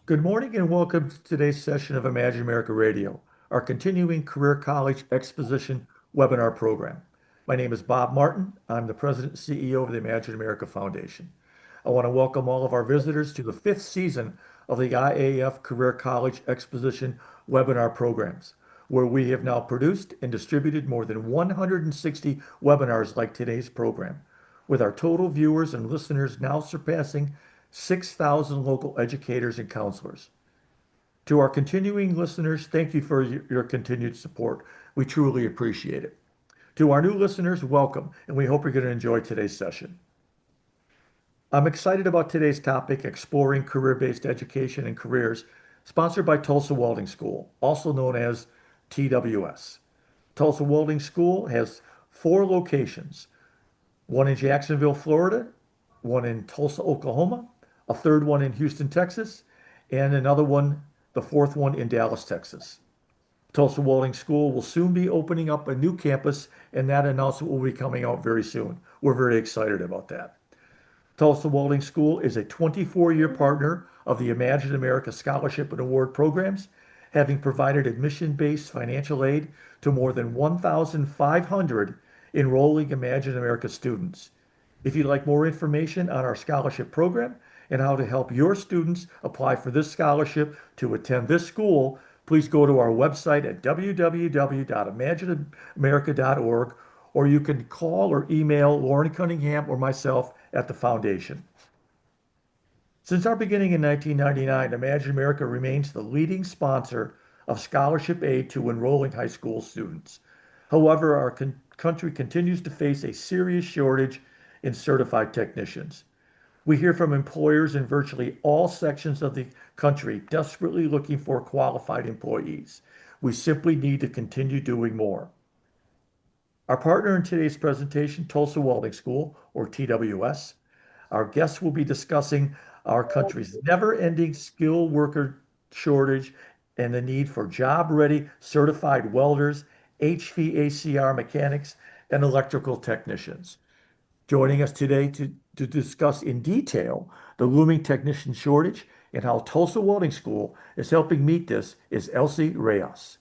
Good morning and welcome to today's session of Imagine America Radio, our continuing Career College Exposition webinar program. My name is Bob Martin. I'm the President and CEO of the Imagine America Foundation. I want to welcome all of our visitors to the fifth season of the IAF Career College Exposition webinar programs, where we have now produced and distributed more than 160 webinars like today's program, with our total viewers and listeners now surpassing 6,000 local educators and counselors. To our continuing listeners, thank you for your continued support. We truly appreciate it. To our new listeners, welcome, and we hope you're going to enjoy today's session. I'm excited about today's topic, exploring career-based education and careers, sponsored by Tulsa Welding School, also known as TWS. Tulsa Welding School has 4 locations, one in Jacksonville, Florida, one in Tulsa, Oklahoma, a third one in Houston, Texas, and another one, the fourth one in Dallas, Texas. Tulsa Welding School will soon be opening up a new campus, and that announcement will be coming out very soon. We're very excited about that. Tulsa Welding School is a 24-year partner of the Imagine America Scholarship and Award programs, having provided admission-based financial aid to more than 1,500 enrolling Imagine America students. If you'd like more information on our scholarship program and how to help your students apply for this scholarship to attend this school, please go to our website at www.imagineamerica.org, or you can call or email Lauren Cunningham or myself at the foundation. Since our beginning in 1999, Imagine America remains the leading sponsor of scholarship aid to enrolling high school students. However, our country continues to face a serious shortage in certified technicians. We hear from employers in virtually all sections of the country desperately looking for qualified employees. We simply need to continue doing more. Our partner in today's presentation, Tulsa Welding School, or TWS. Our guests will be discussing our country's never-ending skilled worker shortage and the need for job-ready certified welders, HVACR mechanics, and electrical technicians. Joining us today to discuss in detail the looming technician shortage and how Tulsa Welding School is helping meet this is Elsie Reyes.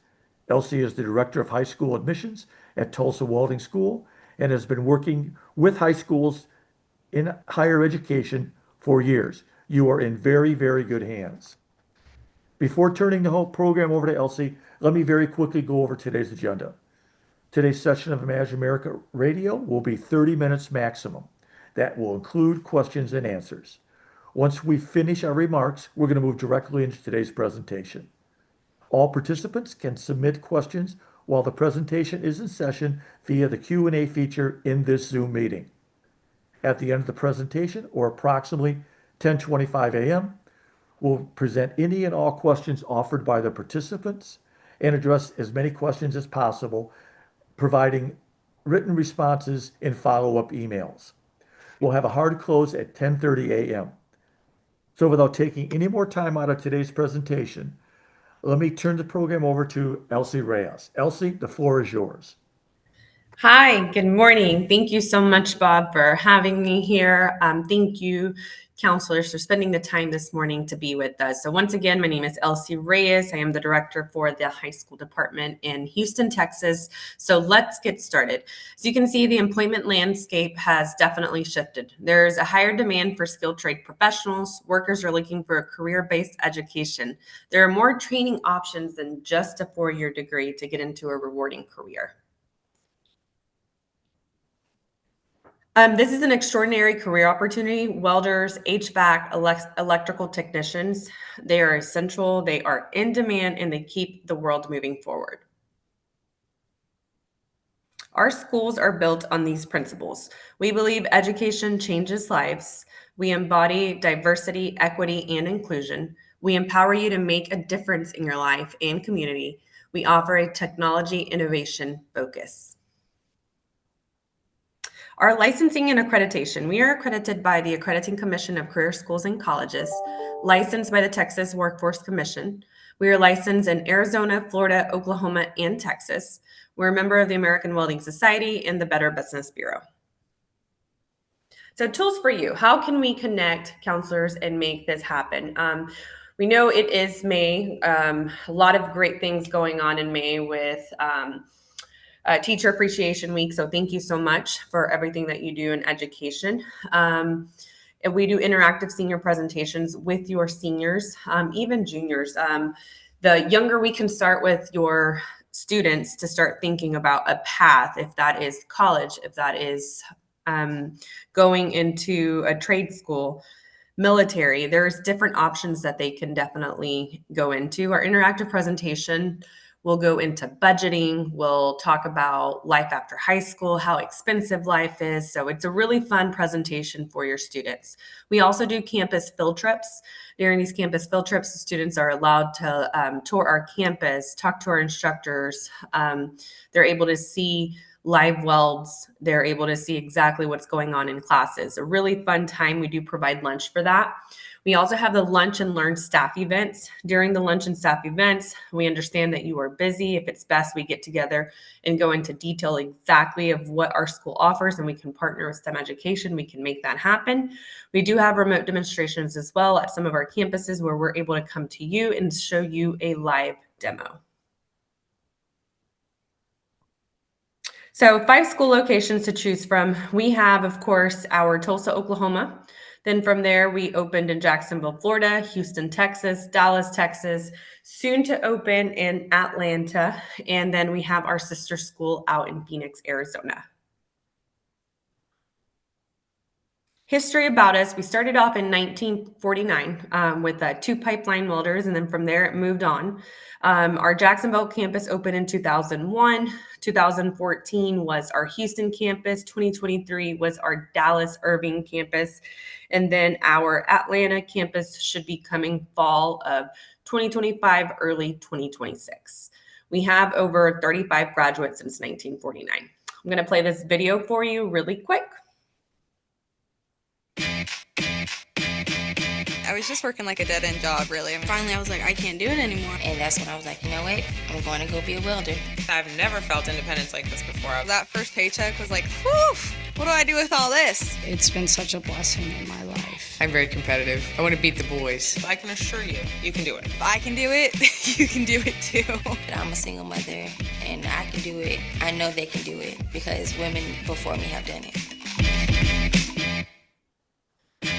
Elsie is the Director of High School Admissions at Tulsa Welding School and has been working with high schools in higher education for years. You are in very, very good hands. Before turning the whole program over to Elsie, let me very quickly go over today's agenda. Today's session of Imagine America Radio will be 30 minutes maximum. That will include questions and answers. Once we finish our remarks, we're going to move directly into today's presentation. All participants can submit questions while the presentation is in session via the Q&A feature in this Zoom meeting. At the end of the presentation, or approximately 10:25 a.m., we'll present any and all questions offered by the participants and address as many questions as possible, providing written responses in follow-up emails. We'll have a hard close at 10:30 a.m. So without taking any more time out of today's presentation, let me turn the program over to Elsie Reyes. Elsie, the floor is yours. Hi, good morning. Thank you so much, Bob, for having me here. Thank you, counselors, for spending the time this morning to be with us. So once again, my name is Elsie Reyes. I am the director for the high school department in Houston, Texas. So let's get started. As you can see, the employment landscape has definitely shifted. There's a higher demand for skilled trade professionals. Workers are looking for a career-based education. There are more training options than just a 4-year degree to get into a rewarding career. This is an extraordinary career opportunity. Welders, HVAC, electrical technicians, they are essential, they are in demand, and they keep the world moving forward. Our schools are built on these principles. We believe education changes lives. We embody diversity, equity, and inclusion. We empower you to make a difference in your life and community. We offer a technology innovation focus. Our licensing and accreditation. We are accredited by the Accrediting Commission of Career Schools and Colleges, licensed by the Texas Workforce Commission. We are licensed in Arizona, Florida, Oklahoma, and Texas. We're a member of the American Welding Society and the Better Business Bureau. So tools for you. How can we connect counselors and make this happen? We know it is May. A lot of great things going on in May with Teacher Appreciation Week. So thank you so much for everything that you do in education. And we do interactive senior presentations with your seniors, even juniors. The younger we can start with your students to start thinking about a path, if that is college, if that is going into a trade school, military, there's different options that they can definitely go into. Our interactive presentation will go into budgeting. We'll talk about life after high school, how expensive life is. So it's a really fun presentation for your students. We also do campus field trips. During these campus field trips, the students are allowed to tour our campus, talk to our instructors. They're able to see live welds. They're able to see exactly what's going on in classes. A really fun time. We do provide lunch for that. We also have the lunch and learn staff events. During the lunch and staff events, we understand that you are busy. If it's best, we get together and go into detail exactly of what our school offers, and we can partner with STEM education. We can make that happen. We do have remote demonstrations as well at some of our campuses where we're able to come to you and show you a live demo. So 5 school locations to choose from. We have, of course, our Tulsa, Oklahoma. Then from there, we opened in Jacksonville, Florida, Houston, Texas, Dallas, Texas, soon to open in Atlanta. And then we have our sister school out in Phoenix, Arizona. History about us, we started off in 1949 with 2 pipeline welders, and then from there it moved on. Our Jacksonville campus opened in 2001. 2014 was our Houston campus. 2023 was our Dallas Irving campus. And then our Atlanta campus should be coming fall of 2025, early 2026. We have over 35 graduates since 1949. I'm going to play this video for you really quick. I was just working like a dead-end job, really. Finally, I was like, I can't do it anymore. And that's when I was like, you know what? I'm going to go be a welder. I've never felt independence like this before. That first paycheck was like, whew, what do I do with all this? It's been such a blessing in my life. I'm very competitive. I want to beat the boys. I can assure you, you can do it. If I can do it, you can do it too. I'm a single mother, and I can do it. I know they can do it because women before me have done it.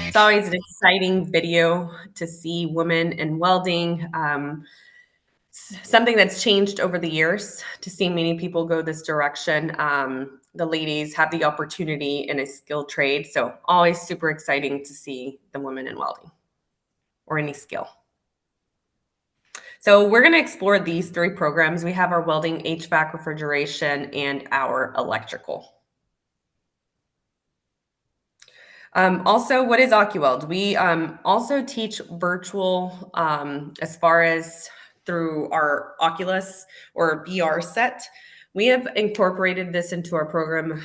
It's always an exciting video to see women in welding. Something that's changed over the years to see many people go this direction. The ladies have the opportunity in a skilled trade. So always super exciting to see the women in welding or any skill. So we're going to explore these 3 programs. We have our welding, HVAC, refrigeration, and our electrical. Also, what is OcuWeld? We also teach virtual as far as through our Oculus or VR set. We have incorporated this into our program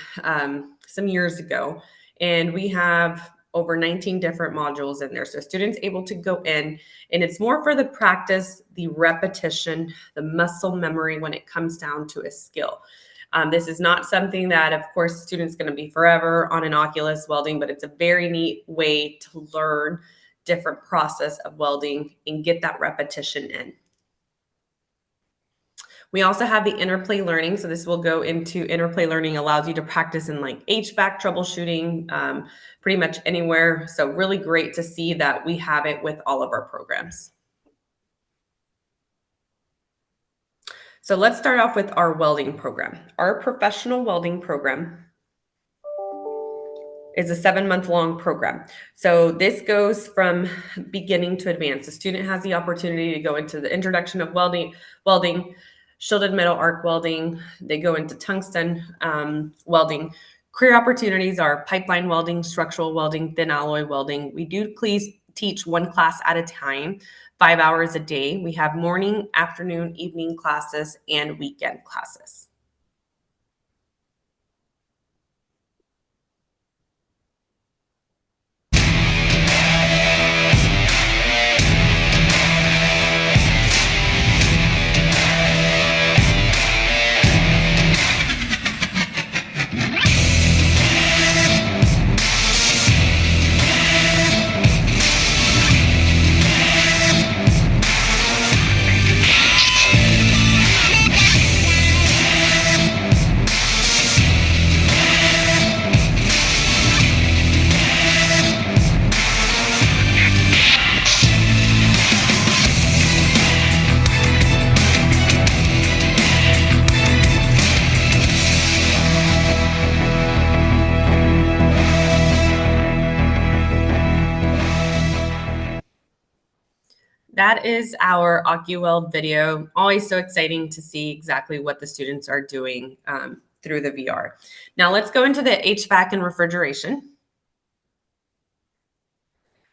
some years ago, and we have over 19 different modules in there. So students able to go in, and it's more for the practice, the repetition, the muscle memory when it comes down to a skill. This is not something that, of course, the student's going to be forever on an Oculus welding, but it's a very neat way to learn different process of welding and get that repetition in. We also have the interplay learning. So this will go into interplay learning, allows you to practice in like HVAC troubleshooting, pretty much anywhere. So really great to see that we have it with all of our programs. So let's start off with our welding program. Our professional welding program is a 7-month-long program. So this goes from beginning to advanced. The student has the opportunity to go into the introduction of welding, shielded metal arc welding. They go into tungsten welding. Career opportunities are pipeline welding, structural welding, thin alloy welding. We do please teach 1 class at a time, 5 hours a day. We have morning, afternoon, evening classes, and weekend classes. That is our OcuWeld video. Always so exciting to see exactly what the students are doing through the VR. Now let's go into the HVAC and refrigeration.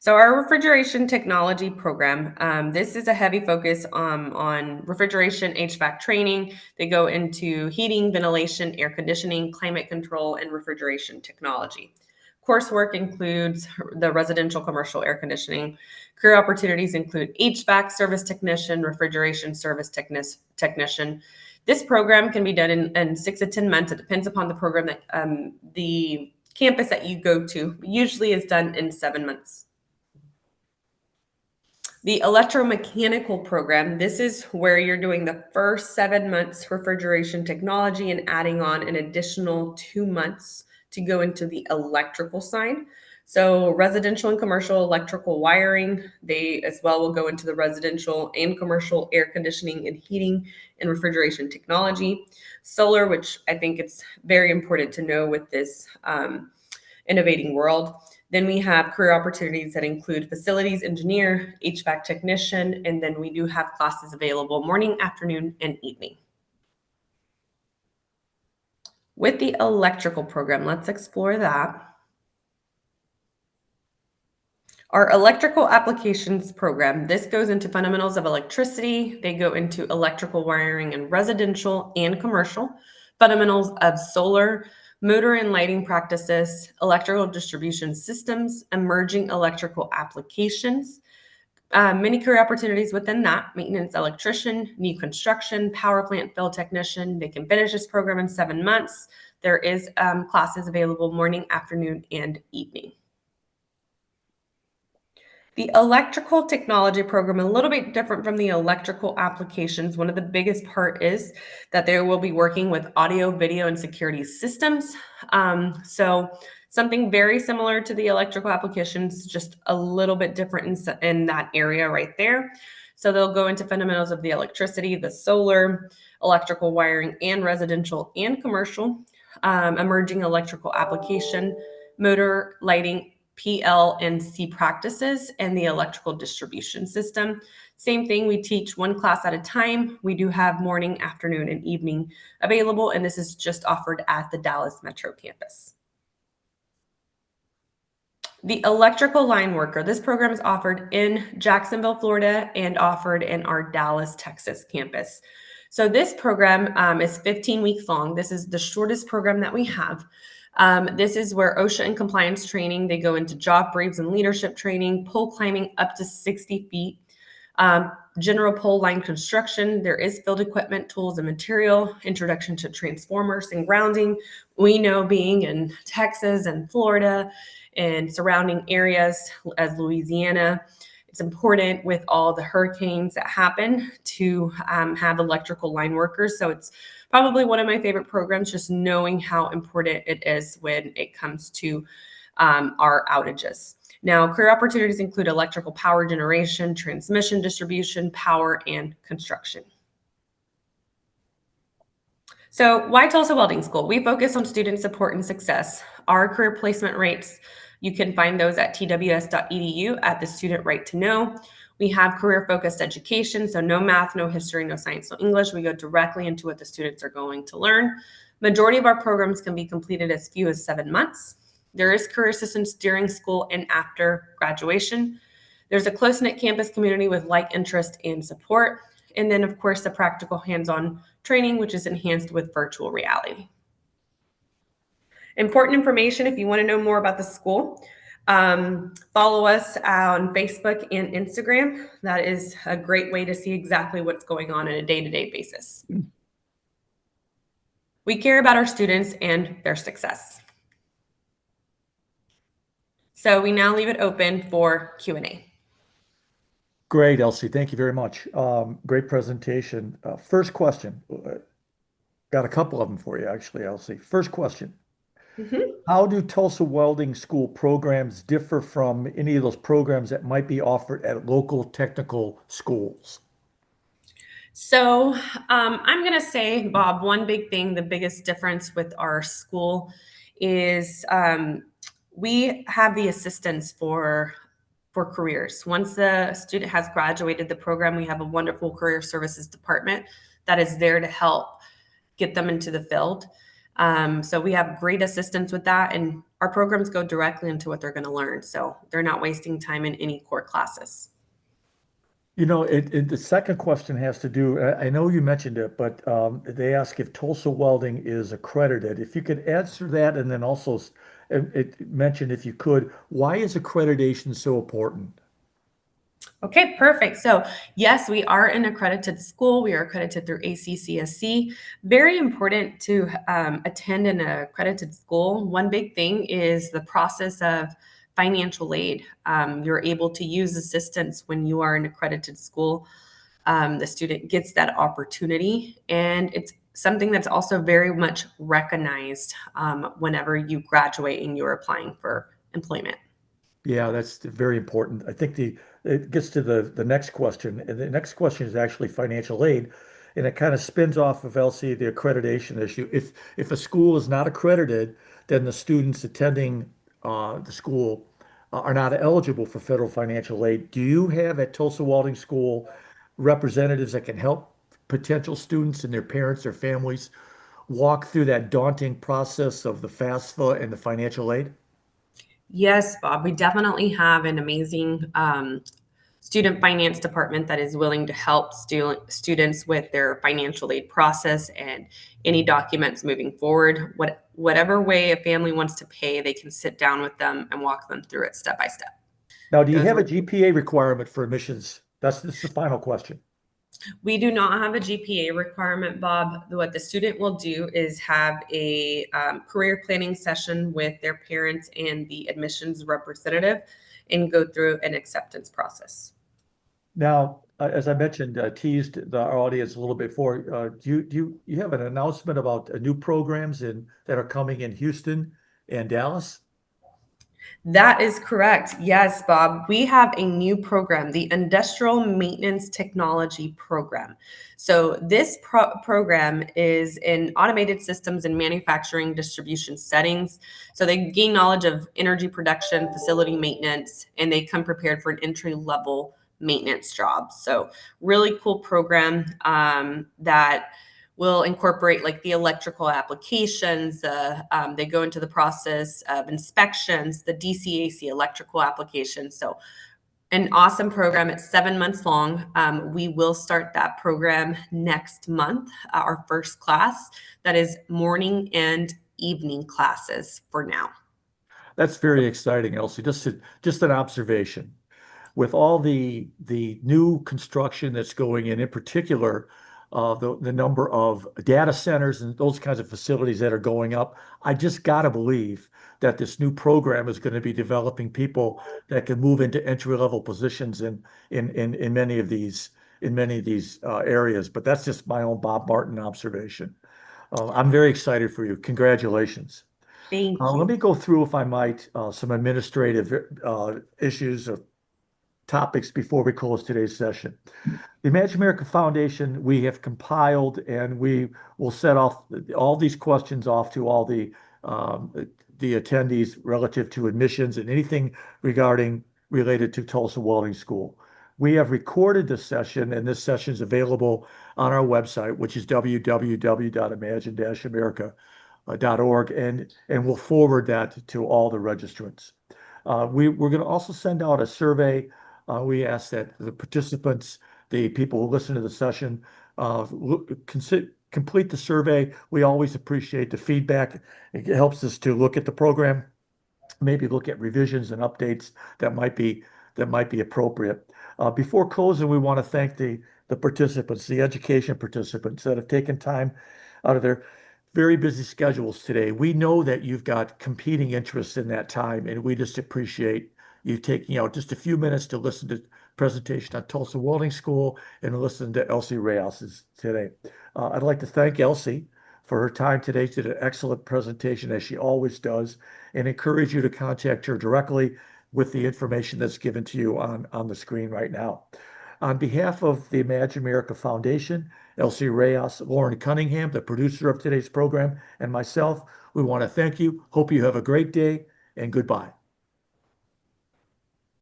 So our refrigeration technology program, this is a heavy focus on refrigeration, HVAC training. They go into heating, ventilation, air conditioning, climate control, and refrigeration technology. Coursework includes the residential commercial air conditioning. Career opportunities include HVAC service technician, refrigeration service technician. This program can be done in 6 to 10 months. It depends upon the program that the campus that you go to. Usually is done in 7 months. The electromechanical program, this is where you're doing the first 7 months refrigeration technology and adding on an additional 2 months to go into the electrical side. So residential and commercial electrical wiring, they as well will go into the residential and commercial air conditioning and heating and refrigeration technology. Solar, which I think it's very important to know with this innovating world. Then we have career opportunities that include facilities engineer, HVAC technician, and then we do have classes available morning, afternoon, and evening. With the electrical program, let's explore that. Our electrical applications program, this goes into fundamentals of electricity. They go into electrical wiring in residential and commercial, fundamentals of solar, motor and lighting practices, electrical distribution systems, emerging electrical applications. Many career opportunities within that: maintenance electrician, new construction, power plant field technician. They can finish this program in 7 months. There is classes available morning, afternoon, and evening. The electrical technology program, a little bit different from the electrical applications. One of the biggest part is that they will be working with audio, video, and security systems. So something very similar to the electrical applications, just a little bit different in that area right there. So they'll go into fundamentals of the electricity, the solar, electrical wiring, and residential and commercial, emerging electrical application, motor, lighting, PL&C practices, and the electrical distribution system. Same thing, we teach one class at a time. We do have morning, afternoon, and evening available, and this is just offered at the Dallas Metro campus. The electrical line worker, this program is offered in Jacksonville, Florida, and offered in our Dallas, Texas campus. So this program is 15 weeks long. This is the shortest program that we have. This is where OSHA and compliance training, they go into job briefs and leadership training, pole climbing up to 60 feet, general pole line construction. There is field equipment, tools, and material, introduction to transformers and grounding. We know, being in Texas and Florida and surrounding areas as Louisiana, it's important with all the hurricanes that happen to have electrical line workers. So it's probably one of my favorite programs, just knowing how important it is when it comes to our outages. Now, career opportunities include electrical power generation, transmission, distribution, power, and construction. So why Tulsa Welding School? We focus on student support and success. Our career placement rates, you can find those at tws.edu at the student right to know. We have career-focused education, so no math, no history, no science, no English. We go directly into what the students are going to learn. Majority of our programs can be completed as few as 7 months. There is career assistance during school and after graduation. There's a close-knit campus community with like interest and support. And then, of course, the practical hands-on training, which is enhanced with virtual reality. Important information, if you want to know more about the school, follow us on Facebook and Instagram. That is a great way to see exactly what's going on a day-to-day basis. We care about our students and their success. So we now leave it open for Q&A. Great, Elsie. Thank you very much. Great presentation. First question. Got a couple of them for you, actually, Elsie. First question. How do Tulsa Welding School programs differ from any of those programs that might be offered at local technical schools? So I'm going to say, Bob, one big thing, the biggest difference with our school is we have the assistance for for careers. Once the student has graduated the program, we have a wonderful career services department that is there to help get them into the field. So we have great assistance with that, and our programs go directly into what they're going to learn. So they're not wasting time in any core classes. You know, the second question has to do, I know you mentioned it, but they ask if Tulsa Welding is accredited. If you could answer that, and then also mention, if you could, why is accreditation so important? Okay, perfect. So yes, we are an accredited school. We are accredited through ACCSC. Very important to attend an accredited school. One big thing is the process of financial aid. You're able to use assistance when you are an accredited school. The student gets that opportunity, and it's something that's also very much recognized whenever you graduate and you're applying for employment. Yeah, that's very important. I think it gets to the next question, and the next question is actually financial aid, and it kind of spins off of Elsie, the accreditation issue. If a school is not accredited, then the students attending the school are not eligible for federal financial aid. Do you have at Tulsa Welding School representatives that can help potential students and their parents, their families, walk through that daunting process of the FAFSA and the financial aid? Yes, Bob, we definitely have an amazing student finance department that is willing to help students with their financial aid process and any documents moving forward. Whatever way a family wants to pay, they can sit down with them and walk them through it step by step. Now, do you Those have a are- GPA requirement for admissions? This is the final question. We do not have a GPA requirement, Bob. What the student will do is have a career planning session with their parents and the admissions representative and go through an acceptance process. Now, as I mentioned, teased our audience a little bit before, do you have an announcement about new programs that are coming in Houston and Dallas? That is correct. Yes, Bob. We have a new program, the Industrial Maintenance Technology Program. So this program is in automated systems and manufacturing distribution settings. So they gain knowledge of energy production, facility maintenance, and they come prepared for an entry-level maintenance job. So really cool program that will incorporate like the electrical applications. They go into the process of inspections, the DCAC electrical applications. So an awesome program. It's 7 months long. We will start that program next month, our first class. That is morning and evening classes for now. That's very exciting, Elsie. Just an observation. With all the new construction that's going in particular, the number of data centers and those kinds of facilities that are going up, I just got to believe that this new program is going to be developing people that can move into entry-level positions in many of these areas. But that's just my own Bob Martin observation. I'm very excited for you. Congratulations. Thank you. Let me go through, if I might, some administrative issues or topics before we close today's session. The Imagine America Foundation, we have compiled, and we will set off all these questions off to all the attendees relative to admissions and anything related to Tulsa Welding School. We have recorded this session, and this session is available on our website, which is www.imagine-america.org, and we'll forward that to all the registrants. We're going to also send out a survey. We ask that the participants, the people who listen to the session, complete the survey. We always appreciate the feedback. It helps us to look at the program, maybe look at revisions and updates that might be appropriate. Before closing, we want to thank the participants, the education participants that have taken time out of their very busy schedules today. We know that you've got competing interests in that time, and we just appreciate you taking out just a few minutes to listen to the presentation on Tulsa Welding School and listen to Elsie Reyes today. I'd like to thank Elsie for her time today. She did an excellent presentation, as she always does, and encourage you to contact her directly with the information that's given to you on the screen right now. On behalf of the Imagine America Foundation, Elsie Reyes, Lauren Cunningham, the producer of today's program, and myself, we want to thank you. Hope you have a great day, and goodbye.